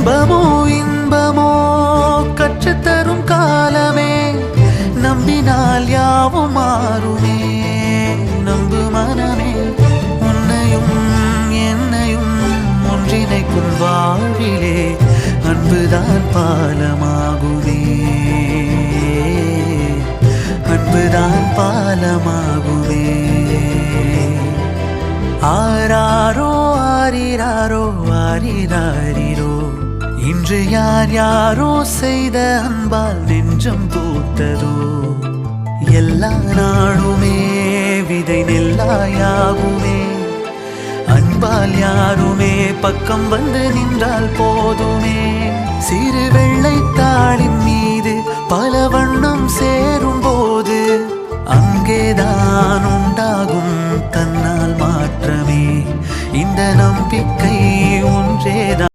துன்பமோ இன்பமோ கற்றுத்தரும் காலமே, நம்பினால் யாவும் மாறுமே. நம்பு மனமே, உன்னையும் என்னையும் ஒன்றிணைக்கும் வாழ்விலே அன்புதான் பாலமாகுமே, அன்புதான் பாலமாகுமே. ஆராரோ ஆரிராரோ ஆரிராரிரோ, இன்று யார் யாரோ செய்த அன்பால் நெஞ்சம் பூத்ததோ. எல்லா நாளுமே விதை நெல்லாயாகுமே, அன்பால் யாருமே பக்கம் வந்து நின்றால் போதுமே. சிறு வெள்ளைத்தாளின் மீது பல வண்ணம் சேரும் போது அங்கேதான்